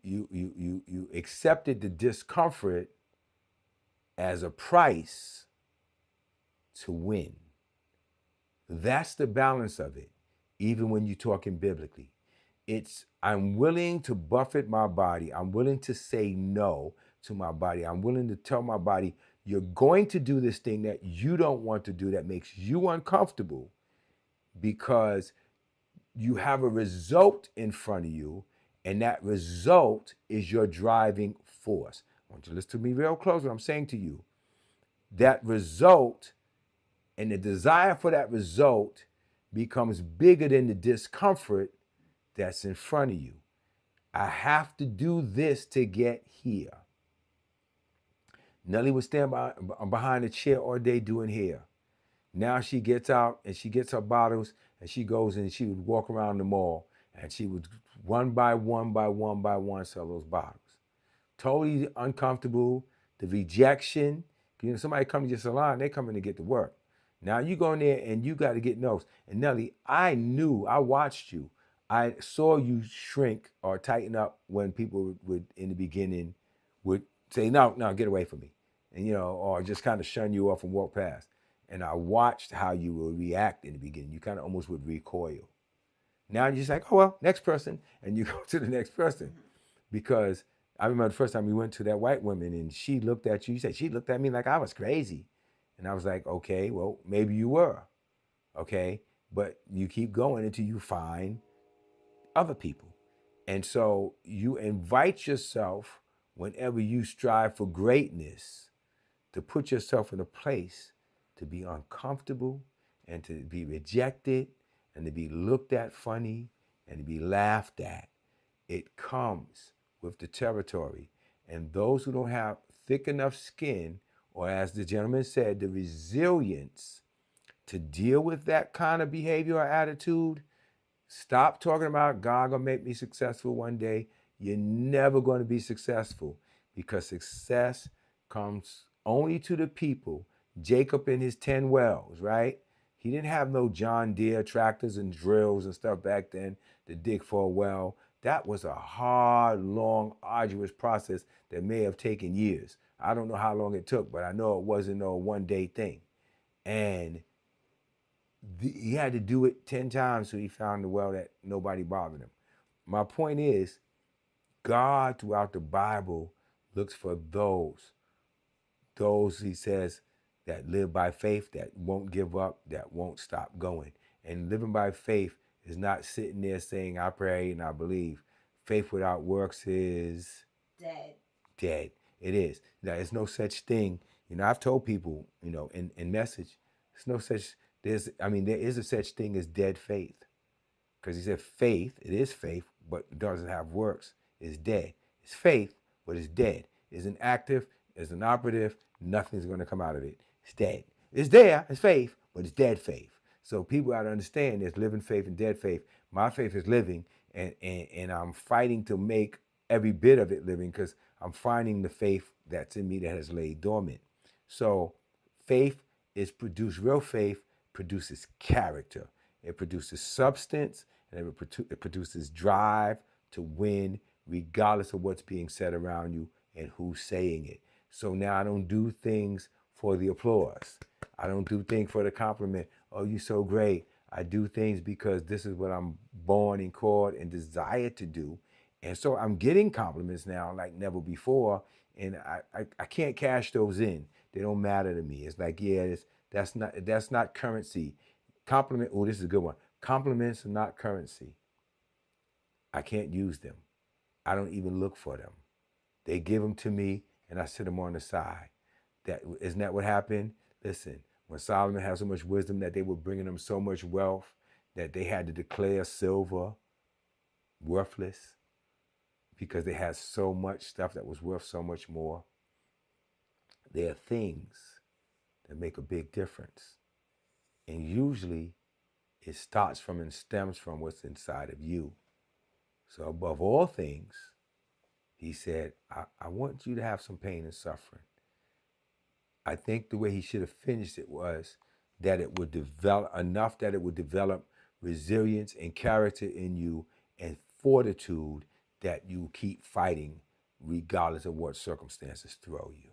You accepted the discomfort as a price to win. That's the balance of it, even when you're talking biblically. It's, I'm willing to buffet my body. I'm willing to say no to my body. I'm willing to tell my body, you're going to do this thing that you don't want to do, that makes you uncomfortable, because you have a result in front of you, and that result is your driving force. I want you to listen to me real close what I'm saying to you. That result and the desire for that result becomes bigger than the discomfort that's in front of you. I have to do this to get here. Nellie would stand behind a chair all day doing hair. Now she gets out and she gets her bottles and she goes and she would walk around the mall and she would one by one sell those bottles. Totally uncomfortable, the rejection. You know, somebody come to your salon, they come in to get to work. Now you go in there and you got to get notes. And Nellie, I watched you. I saw you shrink or tighten up when people would in the beginning would say, no, get away from me. And, or just kind of shun you off and walk past. And I watched how you would react in the beginning. You kind of almost would recoil. Now you're just like, oh, well, next person. And you go to the next person. Because I remember the first time we went to that white woman and she looked at you. You said she looked at me like I was crazy. And I was like, okay, well, maybe you were. Okay. But you keep going until you find other people. And so you invite yourself, whenever you strive for greatness, to put yourself in a place to be uncomfortable and to be rejected and to be looked at funny and to be laughed at. It comes with the territory. And those who don't have thick enough skin, or as the gentleman said, the resilience to deal with that kind of behavior or attitude, stop talking about God gonna make me successful one day. You're never going to be successful, because success comes only to the people. Jacob and his 10 wells, right? He didn't have no John Deere tractors and drills and stuff back then to dig for a well. That was a hard, long, arduous process that may have taken years. I don't know how long it took, but I know it wasn't a one-day thing. And he had to do it 10 times so he found the well that nobody bothered him. My point is, God throughout the Bible looks for those he says that live by faith, that won't give up, that won't stop going. And living by faith is not sitting there saying, I pray and I believe. Faith without works is Dead. dead. It is. Now, there's no such thing. I've told people, in message, there's no such, there is a such thing as dead faith. Because he said faith, it is faith, but it doesn't have works, is dead. It's faith, but it's dead. It's inactive, it's inoperative, nothing's going to come out of it. It's dead. It's there, it's faith, but it's dead faith. So people got to understand there's living faith and dead faith. My faith is living, and I'm fighting to make every bit of it living, because I'm finding the faith that's in me that has laid dormant. So faith is produced, real faith produces character. It produces substance, and it produces drive to win, regardless of what's being said around you and who's saying it. So now I don't do things for the applause. I don't do things for the compliment. Oh, you're so great. I do things because this is what I'm born and called and desired to do. And so I'm getting compliments now like never before, and I can't cash those in. They don't matter to me. It's like, yeah, that's not currency. Compliment, oh, this is a good one. Compliments are not currency. I can't use them. I don't even look for them. They give them to me, and I sit them on the side. Isn't that what happened? Listen, when Solomon had so much wisdom that they were bringing him so much wealth that they had to declare silver worthless because they had so much stuff that was worth so much more. There are things that make a big difference. And usually it starts from and stems from what's inside of you. So above all things, he said, I want you to have some pain and suffering. I think the way he should have finished it was that it would develop enough that it would develop resilience and character in you and fortitude that you keep fighting regardless of what circumstances throw you.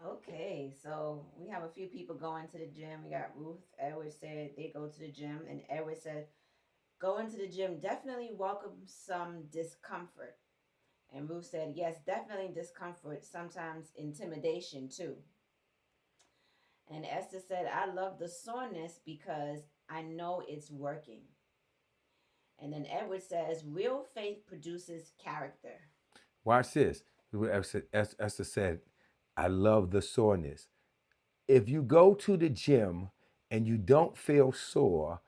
Okay, so we have a few people going to the gym. We got Ruth. Edward said they go to the gym, and Edward said going to the gym definitely welcomes some discomfort. And Ruth said, yes, definitely discomfort, sometimes intimidation too. And Esther said, I love the soreness because I know it's working. And then Edward says, real faith produces character. Watch this. Esther said, I love the soreness. If you go to the gym and you don't feel sore,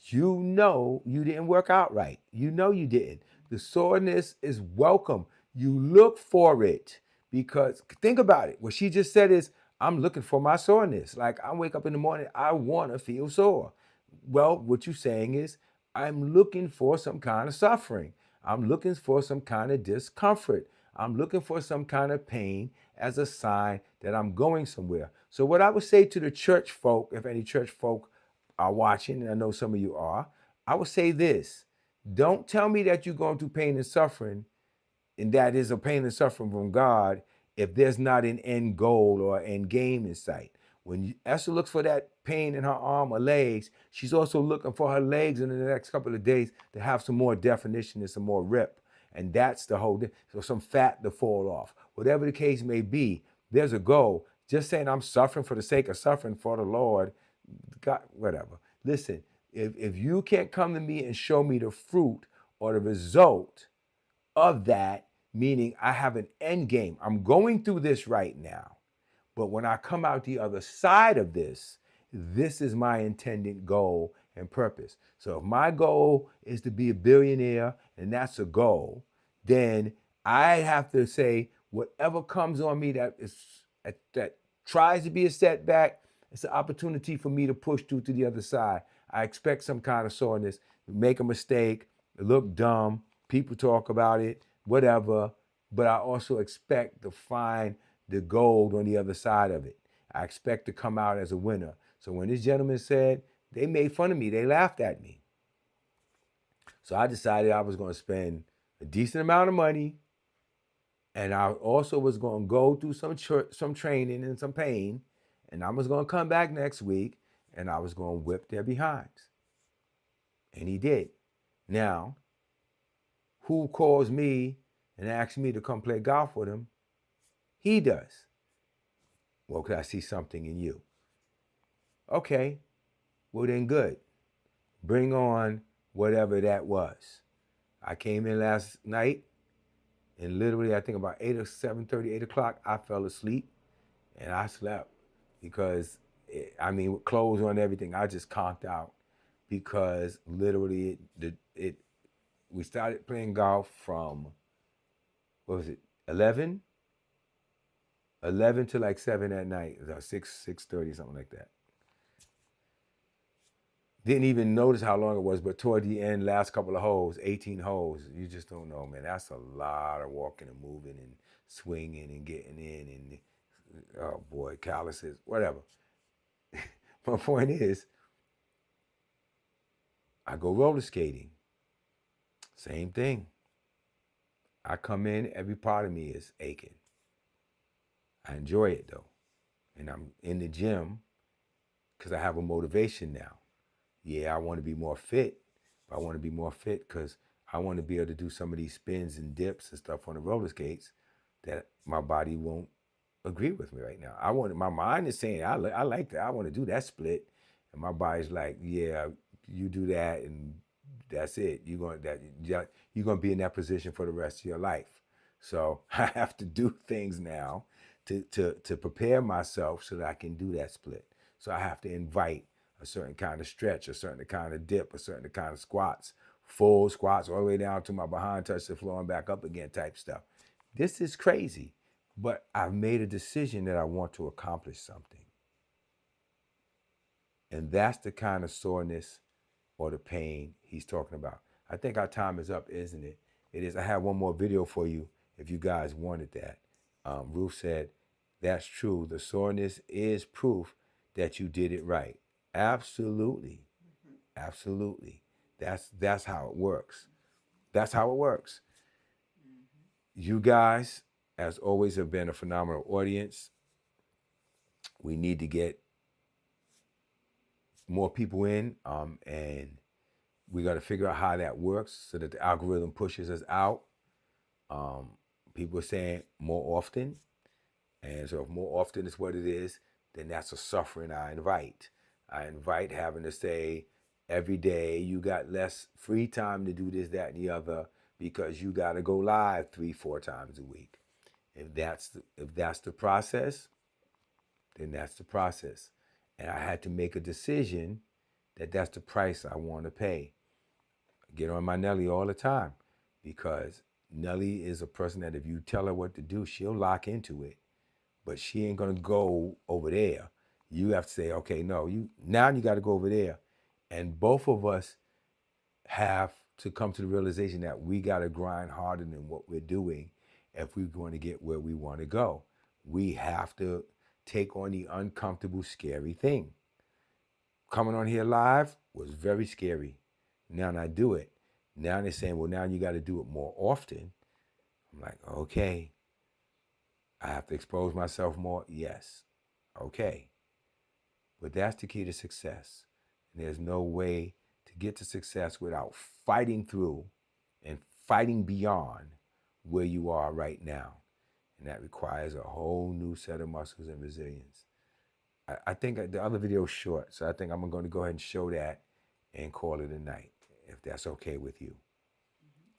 you know you didn't work out right. You know you didn't. The soreness is welcome. You look for it, because think about it. What she just said is, I'm looking for my soreness. Like, I wake up in the morning, I want to feel sore. Well, what you're saying is, I'm looking for some kind of suffering. I'm looking for some kind of discomfort. I'm looking for some kind of pain as a sign that I'm going somewhere. So what I would say to the church folk, if any church folk are watching, and I know some of you are, I would say this: don't tell me that you're going through pain and suffering, and that is a pain and suffering from God, if there's not an end goal or end game in sight. When Esther looks for that pain in her arm or legs, she's also looking for her legs in the next couple of days to have some more definition and some more rip. And that's the whole thing. So some fat to fall off. Whatever the case may be, there's a goal. Just saying I'm suffering for the sake of suffering for the Lord, God, whatever. Listen, if you can't come to me and show me the fruit or the result of that, meaning I have an end game. I'm going through this right now, But when I come out the other side of this, this is my intended goal and purpose. So if my goal is to be a billionaire and that's a goal, then I have to say whatever comes on me that tries to be a setback, it's an opportunity for me to push through to the other side. I expect some kind of soreness, make a mistake, look dumb, people talk about it, whatever, but I also expect to find the gold on the other side of it. I expect to come out as a winner. So when this gentleman said, they made fun of me, they laughed at me. So I decided I was going to spend a decent amount of money, and I also was going to go through some training and some pain, and I was going to come back next week, and I was going to whip their behinds. And he did. Now, who calls me and asks me to come play golf with him? He does. Well, could I see something in you? Okay, well then good. Bring on whatever that was. I came in last night, and literally I think about 8 or 7:30, 8 o'clock, I fell asleep and I slept because, with clothes on and everything, I just conked out because literally we started playing golf from, what was it, 11? 11 to like 7 at night, 6:30, something like that. Didn't even notice how long it was, but toward the end, last couple of holes, 18 holes, you just don't know, man. That's a lot of walking and moving and swinging and getting in and, oh boy, calluses, whatever. My point is, I go roller skating. Same thing. I come in, every part of me is aching. I enjoy it though. And I'm in the gym because I have a motivation now. Yeah, I want to be more fit. But I want to be more fit because I want to be able to do some of these spins and dips and stuff on the roller skates that my body won't agree with me right now. My mind is saying, I like that. I want to do that split. And my body's like, yeah, you do that and that's it. You're going to be in that position for the rest of your life. So I have to do things now to prepare myself so that I can do that split. So I have to invite a certain kind of stretch, a certain kind of dip, a certain kind of squats, full squats all the way down to my behind touch the floor and back up again type stuff. This is crazy, but I've made a decision that I want to accomplish something. And that's the kind of soreness or the pain he's talking about. I think our time is up, isn't it? It is. I have one more video for you if you guys wanted that. Ruth said, that's true. The soreness is proof that you did it right. Absolutely. Absolutely. That's how it works. That's how it works. You guys, as always, have been a phenomenal audience. We need to get more people in, and we got to figure out how that works so that the algorithm pushes us out. People are saying more often, and so if more often is what it is, then that's a suffering I invite. I invite having to say every day you got less free time to do this, that, and the other because you got to go live 3-4 times a week. If that's the process, then that's the process. And I had to make a decision that that's the price I want to pay. I get on my Nelly all the time because Nelly is a person that if you tell her what to do, she'll lock into it. But she ain't gonna go over there. You have to say, okay, no, you got to go over there. And both of us have to come to the realization that we got to grind harder than what we're doing if we're going to get where we want to go. We have to take on the uncomfortable, scary thing. Coming on here live was very scary. Now I do it. Now they're saying, well, now you got to do it more often. I'm like, okay. I have to expose myself more? Yes. Okay. But that's the key to success. And there's no way to get to success without fighting through and fighting beyond where you are right now. And that requires a whole new set of muscles and resilience. I think the other video is short, so I think I'm going to go ahead and show that and call it a night, if that's okay with you.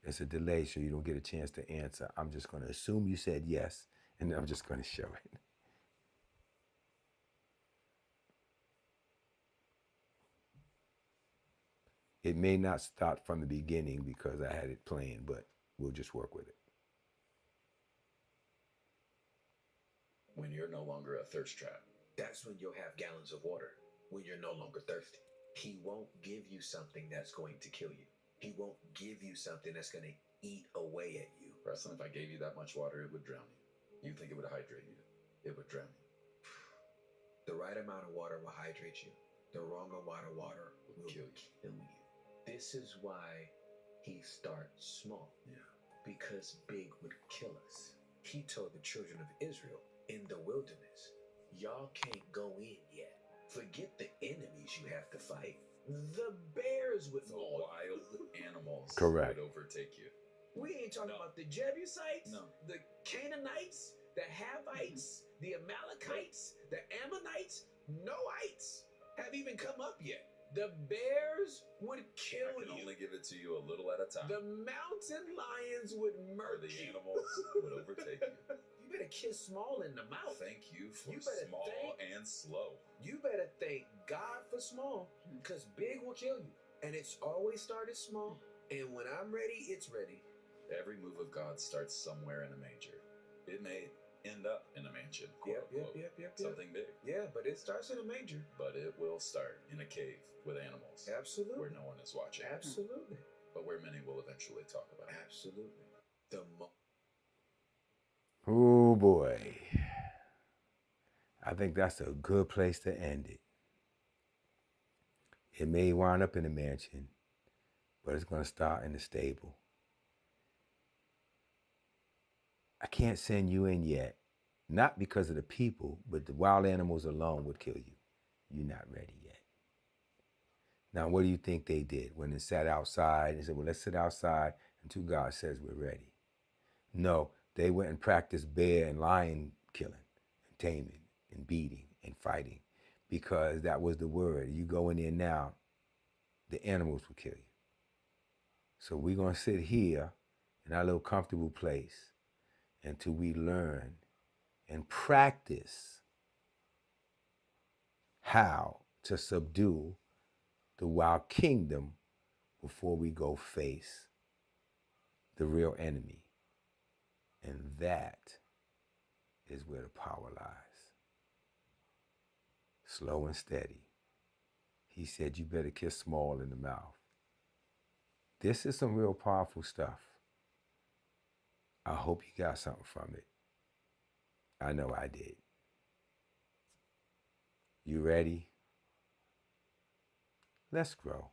It's a delay, so you don't get a chance to answer. I'm just going to assume you said yes, and I'm just going to show it. It may not start from the beginning because I had it planned, but we'll just work with it. When you're no longer a thirst trap, that's when you'll have gallons of water. When you're no longer thirsty, he won't give you something that's going to kill you. He won't give you something that's going to eat away at you. Preston, if I gave you that much water, it would drown you. You think it would hydrate you? It would drown you. The right amount of water will hydrate you. The wrong amount of water will kill you. This is why he starts small. Yeah. Because big would kill us. He told the children of Israel in the wilderness, y'all can't go in yet. Forget the enemies you have to fight. The bears would The wild animals Correct. would overtake you. We ain't talking No. about the Jebusites, No. the Canaanites, the Havites, the Amalekites, the Ammonites, Noites have even come up yet. The bears would kill I can you. only give it to you a little at a time. The mountain lions would Or murk the you. animals would overtake you. You better kiss small in the mouth. Thank you for You better small thank- and slow. You better thank God for small, because big will kill you. And it's always started small. And when I'm ready, it's ready. Every move of God starts somewhere in a manger. It may end up in a mansion, quote unquote. Something big. Yeah, but it starts in a manger. But it will start in a cave with animals Absolutely. where no one is watching. Absolutely. But where many will eventually talk about it. Absolutely. Oh boy. I think that's a good place to end it. It may wind up in a mansion, but it's going to start in the stable. I can't send you in yet, not because of the people, but the wild animals alone would kill you. You're not ready yet. Now, what do you think they did when they sat outside and said, well, let's sit outside until God says we're ready? No, they went and practiced bear and lion killing and taming and beating and fighting because that was the word. You go in there now, the animals will kill you. So we're going to sit here in our little comfortable place until we learn and practice how to subdue the wild kingdom before we go face the real enemy. And that is where the power lies. Slow and steady. He said, you better kiss small in the mouth. This is some real powerful stuff. I hope you got something from it. I know I did. You ready? Let's grow.